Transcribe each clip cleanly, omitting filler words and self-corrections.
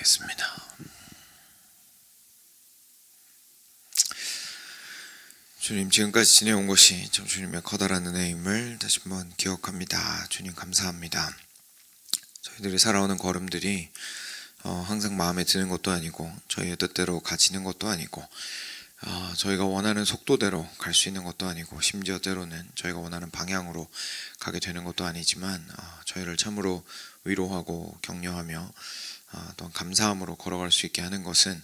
기도하겠습니다. 주님, 지금까지 지내온 것이 참 주님의 커다란 은혜임을 다시 한번 기억합니다. 주님 감사합니다. 저희들이 살아오는 걸음들이 항상 마음에 드는 것도 아니고 저희의 뜻대로 가지는 것도 아니고 저희가 원하는 속도대로 갈 수 있는 것도 아니고 심지어 때로는 저희가 원하는 방향으로 가게 되는 것도 아니지만 저희를 참으로 위로하고 격려하며 또한 감사함으로 걸어갈 수 있게 하는 것은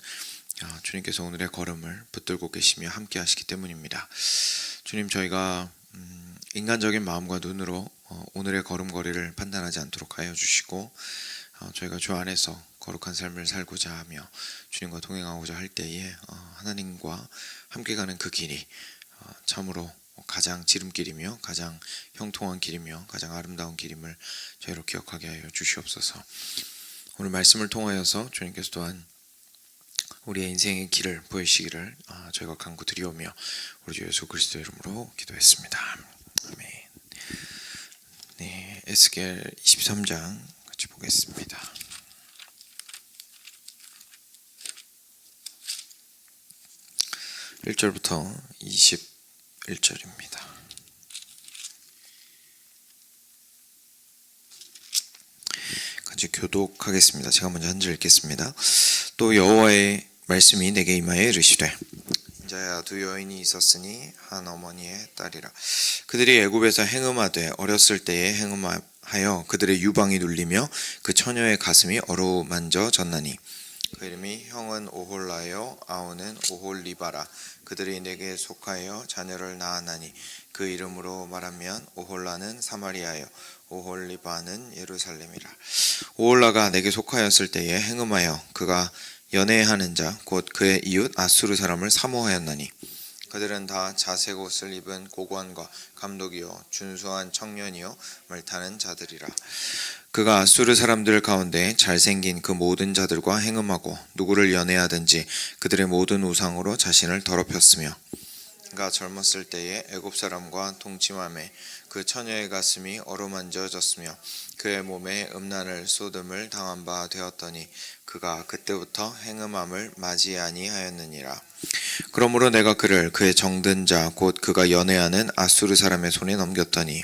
주님께서 오늘의 걸음을 붙들고 계시며 함께 하시기 때문입니다. 주님, 저희가 인간적인 마음과 눈으로 오늘의 걸음걸이를 판단하지 않도록 하여 주시고 저희가 주 안에서 거룩한 삶을 살고자 하며 주님과 동행하고자 할 때에 하나님과 함께 가는 그 길이 참으로 가장 지름길이며 가장 형통한 길이며 가장 아름다운 길임을 저희로 기억하게 하여 주시옵소서. 오늘 말씀을 통하여서 주님께서 또한 우리의 인생의 길을 보이시기를 저희가 간구드리오며 우리 주 예수 그리스도 이름으로 기도했습니다. 아멘. 네, 에스겔 23장 같이 보겠습니다. 1절부터 21절입니다. 같이 교독하겠습니다. 제가 먼저 한 절 읽겠습니다. 또 여호와의 말씀이 내게 임하여 이르시되, 인자야, 두 여인이 있었으니 한 어머니의 딸이라. 그들이 애굽에서 행음하되 어렸을 때에 행음하여 그들의 유방이 눌리며 그 처녀의 가슴이 어루만져졌나니 그 이름이 형은 오홀라요 아우는 오홀리바라. 그들이 내게 속하여 자녀를 낳았나니 그 이름으로 말하면 오홀라는 사마리아요 오홀리바는 예루살렘이라. 오홀라가 내게 속하였을 때에 행음하여 그가 연애하는 자 곧 그의 이웃 아수르 사람을 사모하였나니 그들은 다 자색 옷을 입은 고관과 감독이요 준수한 청년이요 말타는 자들이라. 그가 아수르 사람들 가운데 잘생긴 그 모든 자들과 행음하고 누구를 연애하든지 그들의 모든 우상으로 자신을 더럽혔으며 그가 젊었을 때에 애굽 사람과 동침함에 그 처녀의 가슴이 어루만져졌으며 그의 몸에 음란을 쏟음을 당한 바 되었더니 그가 그때부터 행음함을 맞이 아니하였느니라. 그러므로 내가 그를 그의 정든 자 곧 그가 연애하는 아수르 사람의 손에 넘겼더니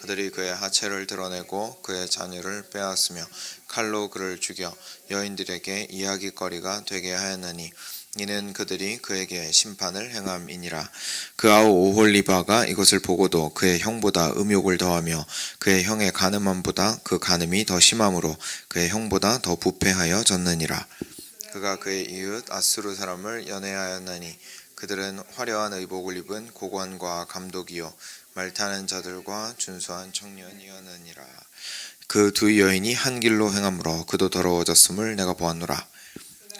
그들이 그의 하체를 드러내고 그의 자녀를 빼앗으며 칼로 그를 죽여 여인들에게 이야기거리가 되게 하였나니 이는 그들이 그에게 심판을 행함이니라. 그 아우 오홀리바가 이것을 보고도 그의 형보다 음욕을 더하며 그의 형의 간음함보다 그 간음이 더 심함으로 그의 형보다 더 부패하여 졌느니라. 그가 그의 이웃 아수르 사람을 연애하였나니 그들은 화려한 의복을 입은 고관과 감독이요 말타는 자들과 준수한 청년이었느니라. 그 두 여인이 한 길로 행함으로 그도 더러워졌음을 내가 보았노라.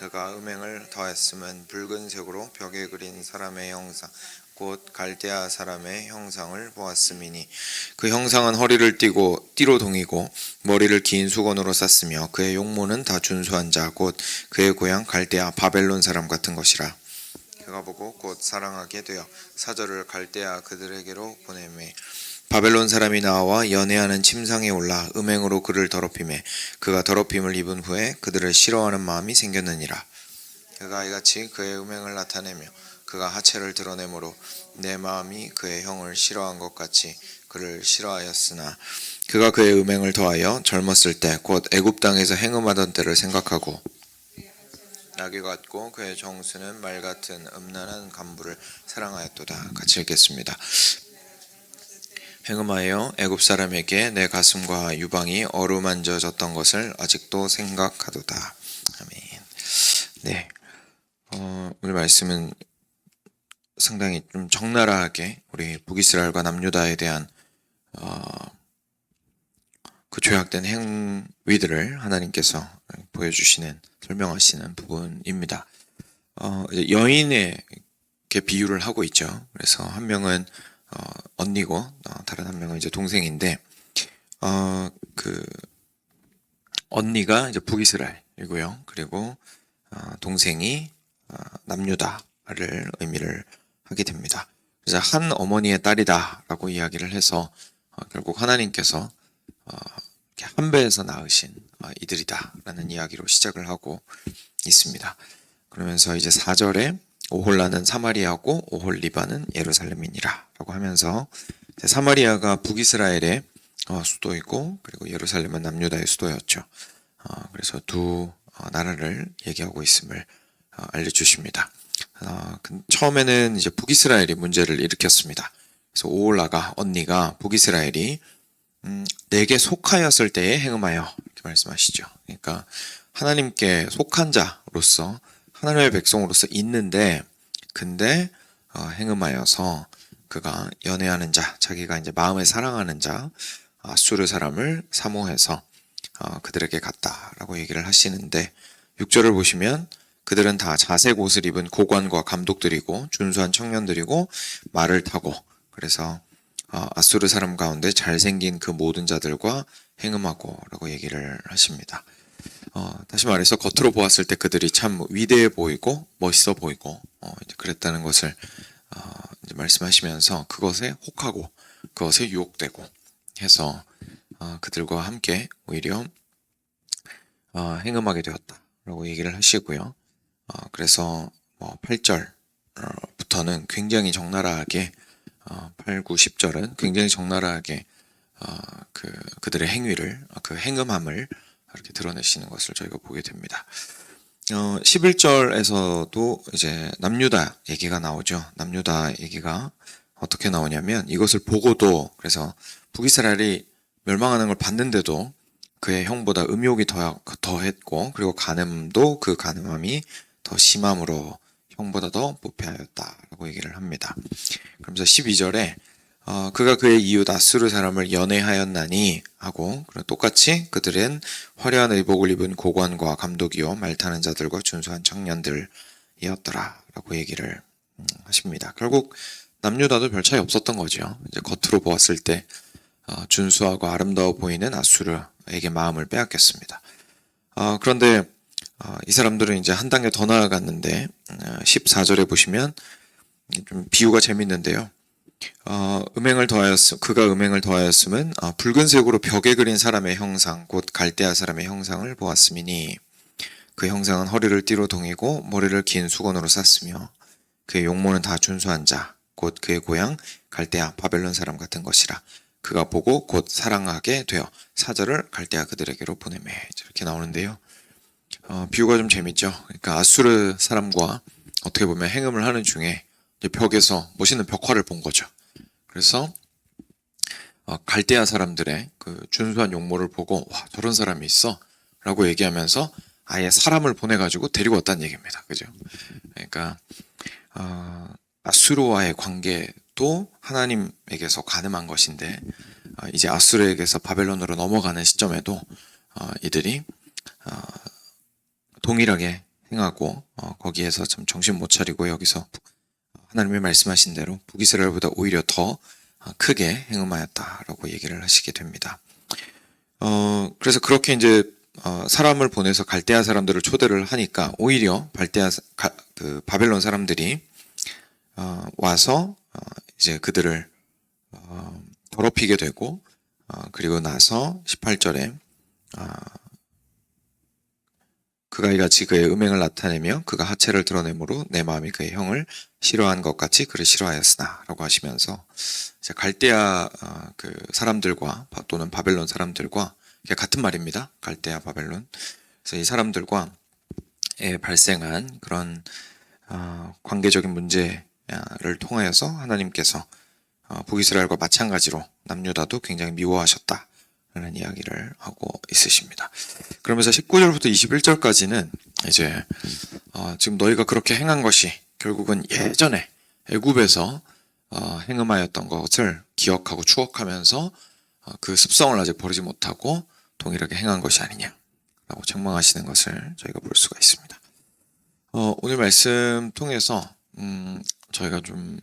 그가 음행을 더했음은 붉은색으로 벽에 그린 사람의 형상 곧 갈대아 사람의 형상을 보았음이니 그 형상은 허리를 띠로 동이고 머리를 긴 수건으로 쌌으며 그의 용모는 다 준수한 자 곧 그의 고향 갈대아 바벨론 사람 같은 것이라. 그가 보고 곧 사랑하게 되어 사절을 갈대아 그들에게로 보내매 바벨론 사람이 나와 연애하는 침상에 올라 음행으로 그를 더럽히매 그가 더럽힘을 입은 후에 그들을 싫어하는 마음이 생겼느니라. 그가 이같이 그의 음행을 나타내며 그가 하체를 드러내므로 내 마음이 그의 형을 싫어한 것 같이 그를 싫어하였으나 그가 그의 음행을 더하여 젊었을 때 곧 애굽 땅에서 행음하던 때를 생각하고 나귀 같고 그의 정수는 말 같은 음란한 간부를 사랑하였도다. 같이 읽겠습니다. 행음하여 애굽 사람에게 내 가슴과 유방이 어루만져졌던 것을 아직도 생각하도다. 아멘. 네, 오늘 말씀은 상당히 좀 적나라하게 우리 북이스라엘과 남유다에 대한 그 죄악된 행위들을 하나님께서 보여주시는 설명하시는 부분입니다. 여인에게 비유를 하고 있죠. 그래서 한 명은 언니고 다른 한 명은 이제 동생인데 그 언니가 이제 북이스라엘이고요. 그리고 동생이 남유다를 의미를 하게 됩니다. 그래서 한 어머니의 딸이다라고 이야기를 해서 결국 하나님께서 이렇게 한 배에서 낳으신 이들이다라는 이야기로 시작을 하고 있습니다. 그러면서 이제 4절에 오홀라는 사마리아고 오홀리바는 예루살렘이니라 라고 하면서 사마리아가 북이스라엘의 수도이고 그리고 예루살렘은 남유다의 수도였죠. 그래서 두 나라를 얘기하고 있음을 알려주십니다. 처음에는 이제 북이스라엘이 문제를 일으켰습니다. 그래서 오홀라가 언니가 북이스라엘이 내게 속하였을 때에 행음하여 이렇게 말씀하시죠. 그러니까 하나님께 속한 자로서 하나님의 백성으로서 있는데 근데 행음하여서 그가 연애하는 자, 자기가 이제 마음에 사랑하는 자 아수르 사람을 사모해서 그들에게 갔다라고 얘기를 하시는데 6절을 보시면 그들은 다 자색 옷을 입은 고관과 감독들이고 준수한 청년들이고 말을 타고 그래서 아수르 사람 가운데 잘생긴 그 모든 자들과 행음하고 라고 얘기를 하십니다. 다시 말해서 겉으로 보았을 때 그들이 참 위대해 보이고 멋있어 보이고 이제 그랬다는 것을 이제 말씀하시면서 그것에 혹하고 그것에 유혹되고 해서 그들과 함께 오히려 행음하게 되었다라고 얘기를 하시고요. 그래서 8절부터는 굉장히 적나라하게 8, 9, 10절은 굉장히 적나라하게 그들의 행위를 그 행음함을 이렇게 드러내시는 것을 저희가 보게 됩니다. 11절에서도 이제 남유다 얘기가 나오죠. 남유다 얘기가 어떻게 나오냐면 이것을 보고도 그래서 북이스라엘이 멸망하는 걸 봤는데도 그의 형보다 음욕이 더했고 그리고 간음도 그 간음함이 더 심함으로 형보다 더 부패하였다라고 얘기를 합니다. 그러면서 12절에 그가 그의 이웃 아수르 사람을 연애하였나니 하고 똑같이 그들은 화려한 의복을 입은 고관과 감독이요 말타는 자들과 준수한 청년들이었더라 라고 얘기를 하십니다. 결국 남유다도 별 차이 없었던 거죠. 이제 겉으로 보았을 때 준수하고 아름다워 보이는 아수르에게 마음을 빼앗겼습니다. 그런데 이 사람들은 이제 한 단계 더 나아갔는데 14절에 보시면 좀 비유가 재밌는데요. 그가 음행을 더하였음은 붉은색으로 벽에 그린 사람의 형상 곧 갈대아 사람의 형상을 보았음이니 그 형상은 허리를 띠로 동이고 머리를 긴 수건으로 쌌으며 그의 용모는 다 준수한 자 곧 그의 고향 갈대아 바벨론 사람 같은 것이라 그가 보고 곧 사랑하게 되어 사절을 갈대아 그들에게로 보내매 이렇게 나오는데요. 비유가 좀 재밌죠. 그러니까 아수르 사람과 어떻게 보면 행음을 하는 중에 벽에서 멋있는 벽화를 본 거죠. 그래서 갈대아 사람들의 그 준수한 용모를 보고 와 저런 사람이 있어 라고 얘기하면서 아예 사람을 보내가지고 데리고 왔다는 얘기입니다. 그죠? 그러니까 아수르와의 관계도 하나님에게서 가늠한 것인데 이제 아수르에게서 바벨론으로 넘어가는 시점에도 이들이 동일하게 행하고 거기에서 참 정신 못 차리고 여기서 하나님이 말씀하신 대로 북이스라엘보다 오히려 더 크게 행음하였다라고 얘기를 하시게 됩니다. 그래서 그렇게 이제 사람을 보내서 갈대아 사람들을 초대를 하니까 오히려 바벨론 사람들이 와서 이제 그들을 더럽히게 되고 그리고 나서 18절에 그가 이같이 그의 음행을 나타내며 그가 하체를 드러내므로 내 마음이 그의 형을 싫어한 것 같이 그를 싫어하였으나 라고 하시면서 이제 갈대아 그 사람들과 또는 바벨론 사람들과 같은 말입니다. 갈대아 바벨론. 그래서 이 사람들과 발생한 그런 관계적인 문제를 통하여서 하나님께서 북이스라엘과 마찬가지로 남유다도 굉장히 미워하셨다 라는 이야기를 하고 있으십니다. 그러면서 19절부터 21절까지는 이제 지금 너희가 그렇게 행한 것이 결국은 예전에 애굽에서 행음하였던 것을 기억하고 추억하면서 그 습성을 아직 버리지 못하고 동일하게 행한 것이 아니냐라고 책망하시는 것을 저희가 볼 수가 있습니다. 오늘 말씀 통해서 저희가 좀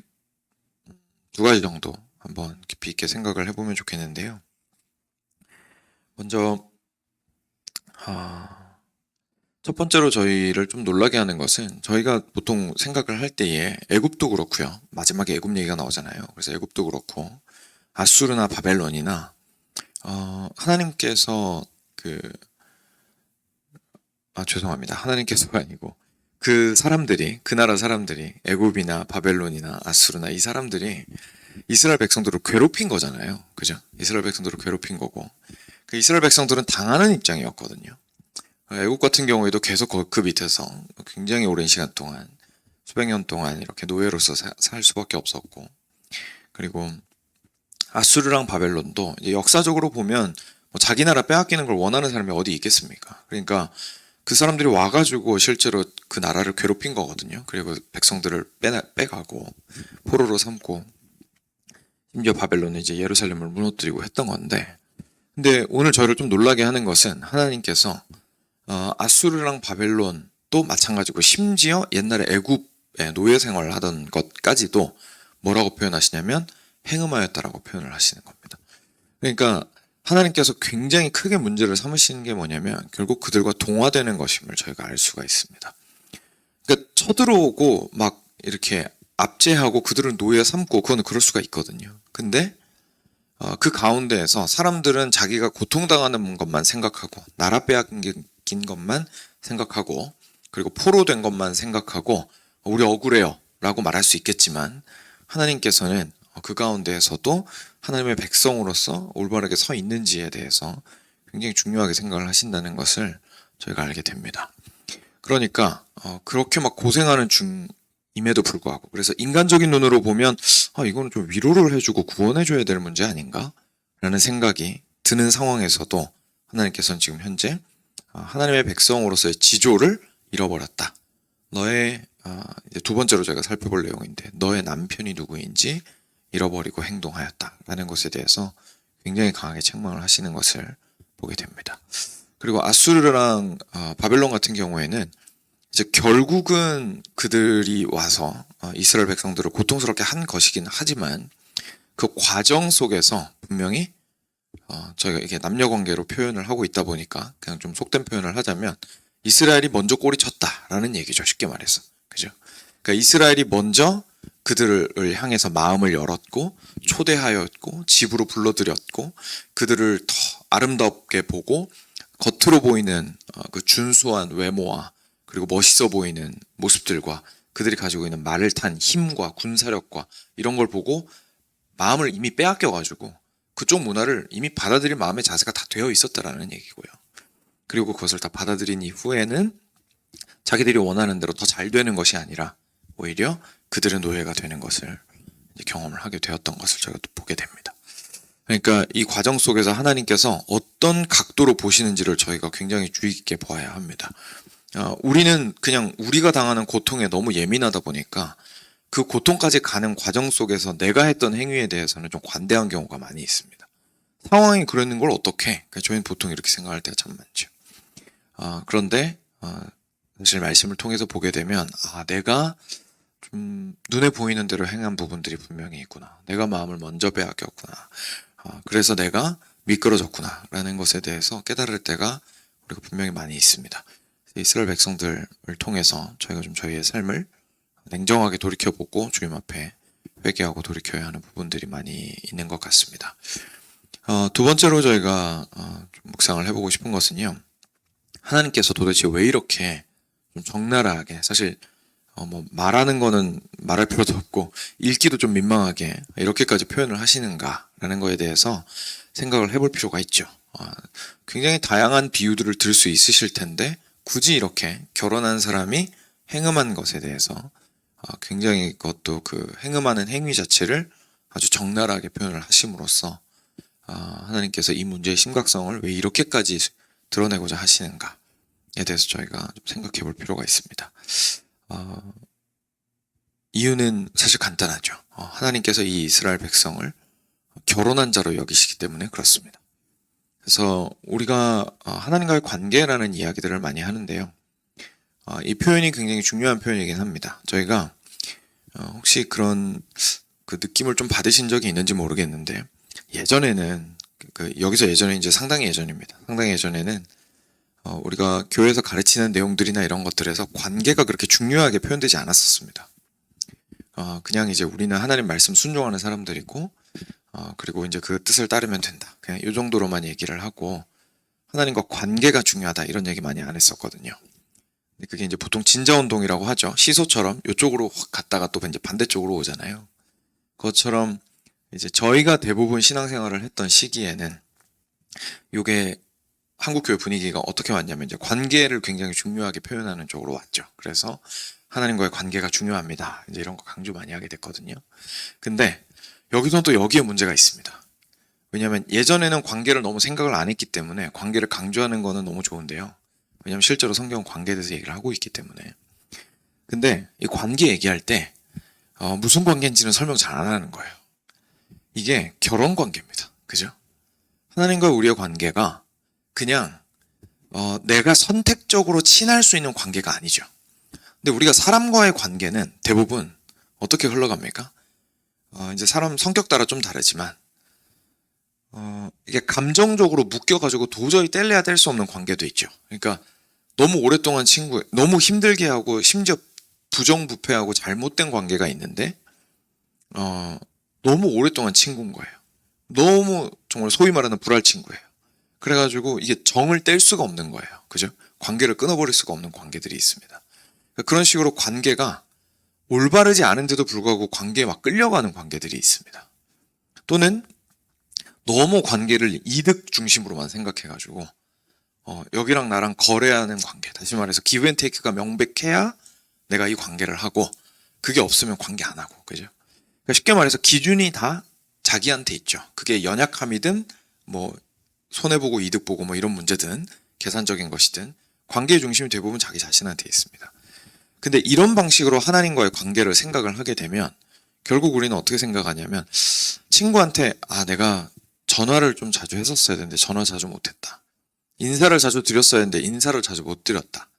두 가지 정도 한번 깊이 있게 생각을 해보면 좋겠는데요. 먼저 첫 번째로 저희를 좀 놀라게 하는 것은 저희가 보통 생각을 할 때에 애굽도 그렇고요. 마지막에 애굽 얘기가 나오잖아요. 그래서 애굽도 그렇고 아수르나 바벨론이나 하나님께서 그 죄송합니다. 하나님께서가 아니고 그 사람들이, 그 나라 사람들이, 애굽이나 바벨론이나 아수르나 이 사람들이 이스라엘 백성들을 괴롭힌 거잖아요. 그죠? 이스라엘 백성들을 괴롭힌 거고, 그 이스라엘 백성들은 당하는 입장이었거든요. 애국 같은 경우에도 계속 그 밑에서 굉장히 오랜 시간 동안, 수백 년 동안 이렇게 노예로서 살 수밖에 없었고, 그리고 아수르랑 바벨론도 이제 역사적으로 보면 뭐 자기 나라 빼앗기는 걸 원하는 사람이 어디 있겠습니까? 그러니까 그 사람들이 와가지고 실제로 그 나라를 괴롭힌 거거든요. 그리고 백성들을 빼가고 포로로 삼고, 심지어 바벨론은 이제 예루살렘을 무너뜨리고 했던 건데, 근데 오늘 저를 좀 놀라게 하는 것은 하나님께서 아수르랑 바벨론도 마찬가지고, 심지어 옛날에 애굽에 노예 생활을 하던 것까지도 뭐라고 표현하시냐면 행음하였다라고 표현을 하시는 겁니다. 그러니까 하나님께서 굉장히 크게 문제를 삼으시는 게 뭐냐면 결국 그들과 동화되는 것임을 저희가 알 수가 있습니다. 그러니까 쳐들어오고 막 이렇게 압제하고 그들을 노예 삼고, 그거는 그럴 수가 있거든요. 근데 그 가운데에서 사람들은 자기가 고통당하는 것만 생각하고, 나라 빼앗긴 것만 생각하고, 그리고 포로된 것만 생각하고 우리 억울해요 라고 말할 수 있겠지만, 하나님께서는 그 가운데에서도 하나님의 백성으로서 올바르게 서 있는지에 대해서 굉장히 중요하게 생각을 하신다는 것을 저희가 알게 됩니다. 그러니까 그렇게 막 고생하는 중임에도 불구하고, 그래서 인간적인 눈으로 보면 이거는 좀 위로를 해주고 구원해줘야 될 문제 아닌가? 라는 생각이 드는 상황에서도 하나님께서는 지금 현재 하나님의 백성으로서의 지조를 잃어버렸다. 너의 이제 두 번째로 제가 살펴볼 내용인데, 너의 남편이 누구인지 잃어버리고 행동하였다 라는 것에 대해서 굉장히 강하게 책망을 하시는 것을 보게 됩니다. 그리고 아수르랑 바벨론 같은 경우에는 이제 결국은 그들이 와서 이스라엘 백성들을 고통스럽게 한 것이긴 하지만, 그 과정 속에서 분명히 저희가 이게 남녀 관계로 표현을 하고 있다 보니까 그냥 좀 속된 표현을 하자면 이스라엘이 먼저 꼬리 쳤다라는 얘기죠. 쉽게 말해서. 그죠? 그러니까 이스라엘이 먼저 그들을 향해서 마음을 열었고, 초대하였고, 집으로 불러들였고, 그들을 더 아름답게 보고, 겉으로 보이는 그 준수한 외모와 그리고 멋있어 보이는 모습들과 그들이 가지고 있는 말을 탄 힘과 군사력과 이런 걸 보고 마음을 이미 빼앗겨가지고 그쪽 문화를 이미 받아들일 마음의 자세가 다 되어 있었다라는 얘기고요. 그리고 그것을 다 받아들인 이후에는 자기들이 원하는 대로 더 잘 되는 것이 아니라 오히려 그들의 노예가 되는 것을 경험을 하게 되었던 것을 저희가 또 보게 됩니다. 그러니까 이 과정 속에서 하나님께서 어떤 각도로 보시는지를 저희가 굉장히 주의 깊게 보아야 합니다. 우리는 그냥 우리가 당하는 고통에 너무 예민하다 보니까 그 고통까지 가는 과정 속에서 내가 했던 행위에 대해서는 좀 관대한 경우가 많이 있습니다. 상황이 그러는 걸 어떻게? 그러니까 저희는 보통 이렇게 생각할 때가 참 많죠. 그런데 사실 말씀을 통해서 보게 되면 내가 좀 눈에 보이는 대로 행한 부분들이 분명히 있구나. 내가 마음을 먼저 빼앗겼구나. 그래서 내가 미끄러졌구나 라는 것에 대해서 깨달을 때가 우리가 분명히 많이 있습니다. 이스라엘 백성들을 통해서 저희가 좀 저희의 삶을 냉정하게 돌이켜보고 주님 앞에 회개하고 돌이켜야 하는 부분들이 많이 있는 것 같습니다. 두 번째로 저희가 좀 묵상을 해보고 싶은 것은요, 하나님께서 도대체 왜 이렇게 좀 적나라하게, 사실 뭐 말하는 거는 말할 필요도 없고 읽기도 좀 민망하게 이렇게까지 표현을 하시는가라는 거에 대해서 생각을 해볼 필요가 있죠. 굉장히 다양한 비유들을 들 수 있으실 텐데 굳이 이렇게 결혼한 사람이 행음한 것에 대해서 굉장히 그것도 그 행음하는 행위 자체를 아주 적나라하게 표현을 하심으로써 하나님께서 이 문제의 심각성을 왜 이렇게까지 드러내고자 하시는가에 대해서 저희가 좀 생각해 볼 필요가 있습니다. 이유는 사실 간단하죠. 하나님께서 이 이스라엘 백성을 결혼한 자로 여기시기 때문에 그렇습니다. 그래서 우리가 하나님과의 관계라는 이야기들을 많이 하는데요. 이 표현이 굉장히 중요한 표현이긴 합니다. 저희가 혹시 그런 그 느낌을 좀 받으신 적이 있는지 모르겠는데, 예전에는 여기서 예전에 이제 상당히 예전입니다. 상당히 예전에는 우리가 교회에서 가르치는 내용들이나 이런 것들에서 관계가 그렇게 중요하게 표현되지 않았었습니다. 그냥 이제 우리는 하나님 말씀 순종하는 사람들이고, 그리고 이제 그 뜻을 따르면 된다. 그냥 이 정도로만 얘기를 하고 하나님과 관계가 중요하다 이런 얘기 많이 안 했었거든요. 근데 그게 이제 보통 진자운동이라고 하죠. 시소처럼 이쪽으로 확 갔다가 또 이제 반대쪽으로 오잖아요. 그것처럼 이제 저희가 대부분 신앙생활을 했던 시기에는 요게 한국교회 분위기가 어떻게 왔냐면 이제 관계를 굉장히 중요하게 표현하는 쪽으로 왔죠. 그래서 하나님과의 관계가 중요합니다. 이제 이런 거 강조 많이 하게 됐거든요. 근데 여기서는 또 여기에 문제가 있습니다. 왜냐하면 예전에는 관계를 너무 생각을 안 했기 때문에 관계를 강조하는 거는 너무 좋은데요. 왜냐하면 실제로 성경은 관계에 대해서 얘기를 하고 있기 때문에. 근데 이 관계 얘기할 때 무슨 관계인지는 설명 잘 안 하는 거예요. 이게 결혼 관계입니다. 그죠? 하나님과 우리의 관계가 그냥 내가 선택적으로 친할 수 있는 관계가 아니죠. 근데 우리가 사람과의 관계는 대부분 어떻게 흘러갑니까? 이제 사람 성격 따라 좀 다르지만 이게 감정적으로 묶여가지고 도저히 뗄래야 뗄 수 없는 관계도 있죠. 그러니까 너무 오랫동안 너무 힘들게 하고 심지어 부정부패하고 잘못된 관계가 있는데 너무 오랫동안 친구인 거예요. 너무 정말 소위 말하는 불알 친구예요. 그래가지고 이게 정을 뗄 수가 없는 거예요. 그죠? 관계를 끊어버릴 수가 없는 관계들이 있습니다. 그런 식으로 관계가 올바르지 않은데도 불구하고 관계에 막 끌려가는 관계들이 있습니다. 또는 너무 관계를 이득 중심으로만 생각해가지고 여기랑 나랑 거래하는 관계, 다시 말해서 기브앤테이크가 명백해야 내가 이 관계를 하고 그게 없으면 관계 안 하고, 그죠? 그러니까 쉽게 말해서 기준이 다 자기한테 있죠. 그게 연약함이든 뭐 손해보고 이득보고 뭐 이런 문제든 계산적인 것이든 관계의 중심이 대부분 자기 자신한테 있습니다. 근데 이런 방식으로 하나님과의 관계를 생각을 하게 되면 결국 우리는 어떻게 생각하냐면 친구한테 내가 전화를 좀 자주 했었어야 되는데 전화 자주 못했다. 인사를 자주 드렸어야 했는데 인사를 자주 못 드렸다.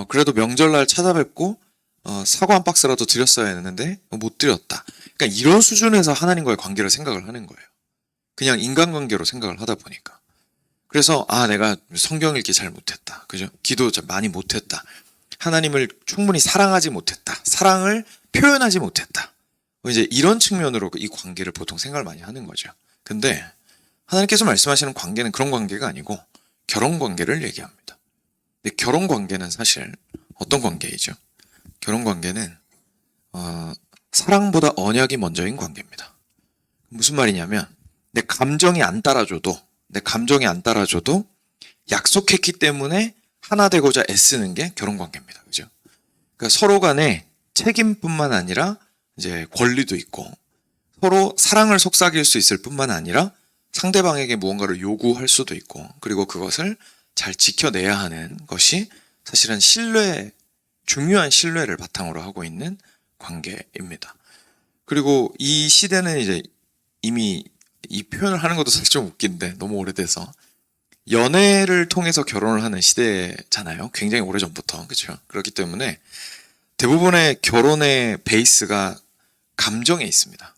그래도 명절날 찾아뵙고 사과 한 박스라도 드렸어야 했는데 못 드렸다. 그러니까 이런 수준에서 하나님과의 관계를 생각을 하는 거예요. 그냥 인간관계로 생각을 하다 보니까. 그래서 내가 성경 읽기 잘 못했다. 그죠? 기도 많이 못했다. 하나님을 충분히 사랑하지 못했다. 사랑을 표현하지 못했다. 이제 이런 측면으로 이 관계를 보통 생각을 많이 하는 거죠. 근데 하나님께서 말씀하시는 관계는 그런 관계가 아니고 결혼 관계를 얘기합니다. 근데 결혼 관계는 사실 어떤 관계이죠? 결혼 관계는 사랑보다 언약이 먼저인 관계입니다. 무슨 말이냐면 내 감정이 안 따라줘도 약속했기 때문에 하나 되고자 애쓰는 게 결혼 관계입니다. 그죠? 그러니까 서로 간에 책임뿐만 아니라 이제 권리도 있고 서로 사랑을 속삭일 수 있을 뿐만 아니라 상대방에게 무언가를 요구할 수도 있고 그리고 그것을 잘 지켜내야 하는 것이 사실은 중요한 신뢰를 바탕으로 하고 있는 관계입니다. 그리고 이 시대는 이제 이미 이 표현을 하는 것도 사실 좀 웃긴데 너무 오래돼서 연애를 통해서 결혼을 하는 시대잖아요. 굉장히 오래전부터. 그렇죠? 그렇기 때문에 대부분의 결혼의 베이스가 감정에 있습니다.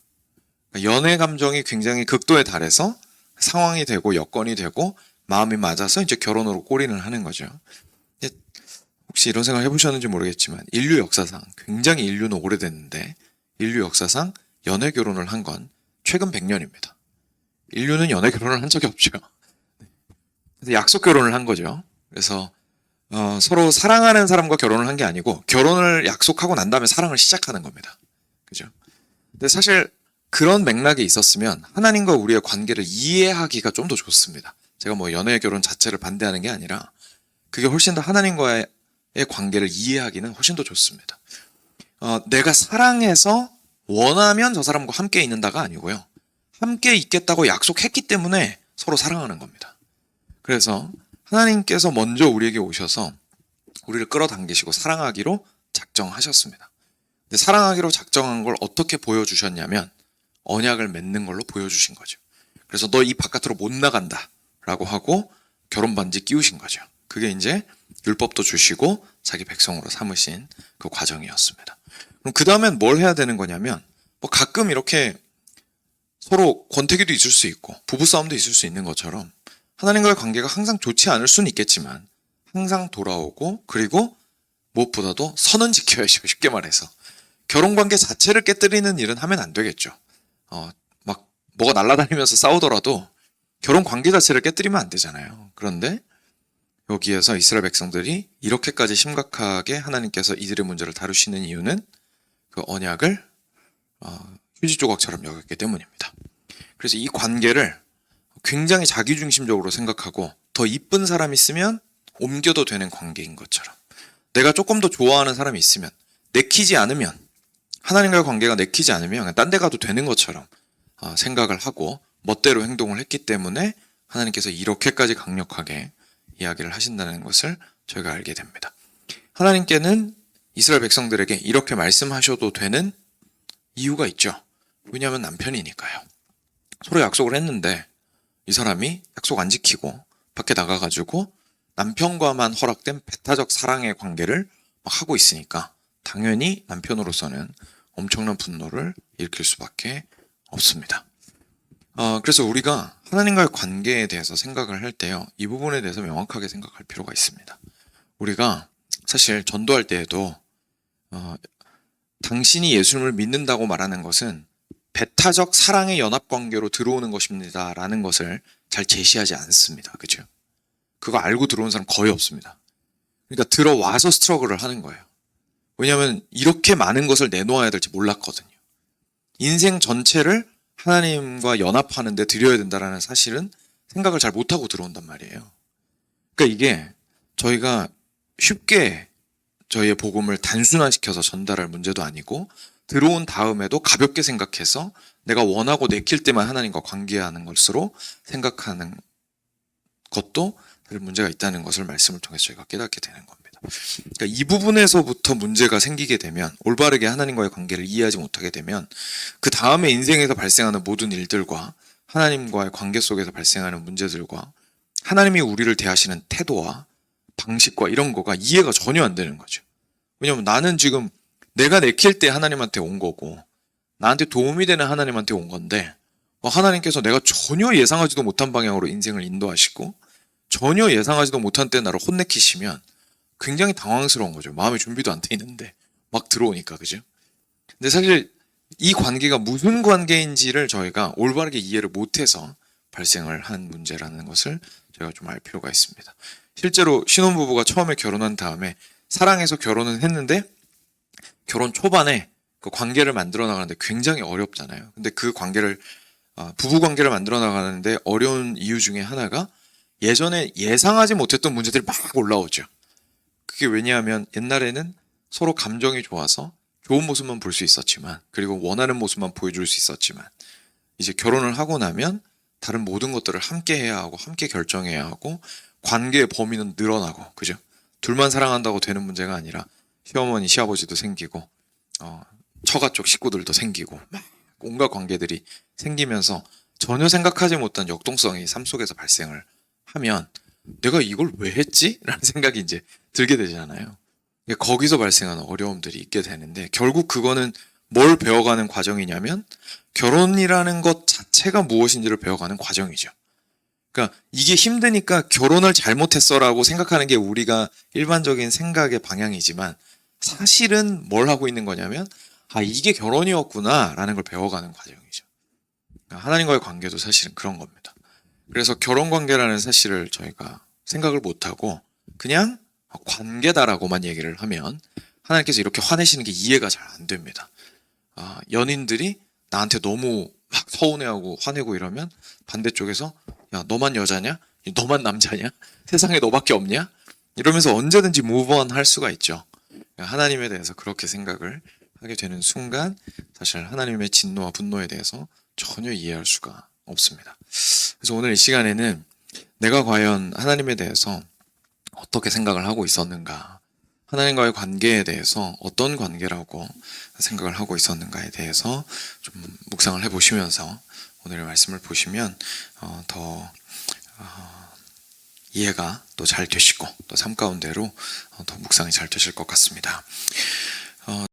연애 감정이 굉장히 극도에 달해서 상황이 되고 여건이 되고 마음이 맞아서 이제 결혼으로 골인을 하는 거죠. 혹시 이런 생각 해보셨는지 모르겠지만 인류 역사상 굉장히 인류는 오래됐는데 인류 역사상 연애 결혼을 한 건 최근 100년입니다. 인류는 연애 결혼을 한 적이 없죠. 그래서 약속 결혼을 한 거죠. 그래서 서로 사랑하는 사람과 결혼을 한 게 아니고 결혼을 약속하고 난 다음에 사랑을 시작하는 겁니다. 그죠? 근데 사실 그런 맥락이 있었으면 하나님과 우리의 관계를 이해하기가 좀 더 좋습니다. 제가 뭐 연애 결혼 자체를 반대하는 게 아니라 그게 훨씬 더 하나님과의 관계를 이해하기는 훨씬 더 좋습니다. 내가 사랑해서 원하면 저 사람과 함께 있는다가 아니고요. 함께 있겠다고 약속했기 때문에 서로 사랑하는 겁니다. 그래서 하나님께서 먼저 우리에게 오셔서 우리를 끌어당기시고 사랑하기로 작정하셨습니다. 근데 사랑하기로 작정한 걸 어떻게 보여주셨냐면 언약을 맺는 걸로 보여주신 거죠. 그래서 너 이 바깥으로 못 나간다 라고 하고 결혼 반지 끼우신 거죠. 그게 이제 율법도 주시고 자기 백성으로 삼으신 그 과정이었습니다. 그럼 그 다음엔 뭘 해야 되는 거냐면 뭐 가끔 이렇게 서로 권태기도 있을 수 있고 부부싸움도 있을 수 있는 것처럼 하나님과의 관계가 항상 좋지 않을 수는 있겠지만 항상 돌아오고 그리고 무엇보다도 선은 지켜야죠. 쉽게 말해서 결혼관계 자체를 깨뜨리는 일은 하면 안 되겠죠. 막 뭐가 날아다니면서 싸우더라도 결혼관계 자체를 깨뜨리면 안 되잖아요. 그런데 여기에서 이스라엘 백성들이 이렇게까지 심각하게 하나님께서 이들의 문제를 다루시는 이유는 그 언약을 휴지 조각처럼 여겼기 때문입니다. 그래서 이 관계를 굉장히 자기중심적으로 생각하고 더 이쁜 사람이 있으면 옮겨도 되는 관계인 것처럼, 내가 조금 더 좋아하는 사람이 있으면, 내키지 않으면, 하나님과의 관계가 내키지 않으면 그냥 딴 데 가도 되는 것처럼 생각을 하고 멋대로 행동을 했기 때문에 하나님께서 이렇게까지 강력하게 이야기를 하신다는 것을 저희가 알게 됩니다. 하나님께는 이스라엘 백성들에게 이렇게 말씀하셔도 되는 이유가 있죠. 왜냐하면 남편이니까요. 서로 약속을 했는데 이 사람이 약속 안 지키고 밖에 나가가지고 남편과만 허락된 배타적 사랑의 관계를 막 하고 있으니까 당연히 남편으로서는 엄청난 분노를 일으킬 수밖에 없습니다. 그래서 우리가 하나님과의 관계에 대해서 생각을 할 때요, 이 부분에 대해서 명확하게 생각할 필요가 있습니다. 우리가 사실 전도할 때에도 당신이 예수님을 믿는다고 말하는 것은 배타적 사랑의 연합관계로 들어오는 것입니다 라는 것을 잘 제시하지 않습니다. 그죠? 그거 알고 들어온 사람 거의 없습니다. 그러니까 들어와서 스트러글을 하는 거예요. 왜냐하면 이렇게 많은 것을 내놓아야 될지 몰랐거든요. 인생 전체를 하나님과 연합하는 데 드려야 된다는 사실은 생각을 잘 못하고 들어온단 말이에요. 그러니까 이게 저희가 쉽게 저희의 복음을 단순화시켜서 전달할 문제도 아니고, 들어온 다음에도 가볍게 생각해서 내가 원하고 내킬 때만 하나님과 관계하는 것으로 생각하는 것도 사실 문제가 있다는 것을 말씀을 통해서 저희가 깨닫게 되는 겁니다. 그러니까 이 부분에서부터 문제가 생기게 되면, 올바르게 하나님과의 관계를 이해하지 못하게 되면 그 다음에 인생에서 발생하는 모든 일들과 하나님과의 관계 속에서 발생하는 문제들과 하나님이 우리를 대하시는 태도와 방식과 이런 거가 이해가 전혀 안 되는 거죠. 왜냐하면 나는 지금 내가 내킬 때 하나님한테 온 거고 나한테 도움이 되는 하나님한테 온 건데, 하나님께서 내가 전혀 예상하지도 못한 방향으로 인생을 인도하시고 전혀 예상하지도 못한 때 나를 혼내키시면 굉장히 당황스러운 거죠. 마음의 준비도 안 돼 있는데 막 들어오니까. 그죠? 근데 사실 이 관계가 무슨 관계인지를 저희가 올바르게 이해를 못해서 발생을 한 문제라는 것을 저희가 좀 알 필요가 있습니다. 실제로 신혼부부가 처음에 결혼한 다음에 사랑해서 결혼은 했는데 결혼 초반에 그 관계를 만들어 나가는데 굉장히 어렵잖아요. 근데 그 관계를 부부 관계를 만들어 나가는데 어려운 이유 중에 하나가 예전에 예상하지 못했던 문제들이 막 올라오죠. 그게 왜냐하면 옛날에는 서로 감정이 좋아서 좋은 모습만 볼 수 있었지만, 그리고 원하는 모습만 보여줄 수 있었지만, 이제 결혼을 하고 나면 다른 모든 것들을 함께 해야 하고 함께 결정해야 하고 관계의 범위는 늘어나고, 그죠? 둘만 사랑한다고 되는 문제가 아니라 시어머니, 시아버지도 생기고 처가 쪽 식구들도 생기고 막 온갖 관계들이 생기면서 전혀 생각하지 못한 역동성이 삶 속에서 발생을 하면 내가 이걸 왜 했지? 라는 생각이 이제 들게 되잖아요. 거기서 발생하는 어려움들이 있게 되는데, 결국 그거는 뭘 배워가는 과정이냐면 결혼이라는 것 자체가 무엇인지를 배워가는 과정이죠. 그러니까 이게 힘드니까 결혼을 잘못했어라고 생각하는 게 우리가 일반적인 생각의 방향이지만, 사실은 뭘 하고 있는 거냐면 이게 결혼이었구나 라는 걸 배워가는 과정이죠. 하나님과의 관계도 사실은 그런 겁니다. 그래서 결혼 관계라는 사실을 저희가 생각을 못하고 그냥 관계다라고만 얘기를 하면 하나님께서 이렇게 화내시는 게 이해가 잘 안 됩니다. 연인들이 나한테 너무 막 서운해하고 화내고 이러면 반대쪽에서 야, 너만 여자냐? 너만 남자냐? 세상에 너밖에 없냐? 이러면서 언제든지 무브온 할 수가 있죠. 하나님에 대해서 그렇게 생각을 하게 되는 순간 사실 하나님의 진노와 분노에 대해서 전혀 이해할 수가 없습니다. 그래서 오늘 이 시간에는 내가 과연 하나님에 대해서 어떻게 생각을 하고 있었는가, 하나님과의 관계에 대해서 어떤 관계라고 생각을 하고 있었는가에 대해서 좀 묵상을 해보시면서 오늘의 말씀을 보시면 더 이해가 또 잘 되시고 또 삶 가운데로 더 묵상이 잘 되실 것 같습니다.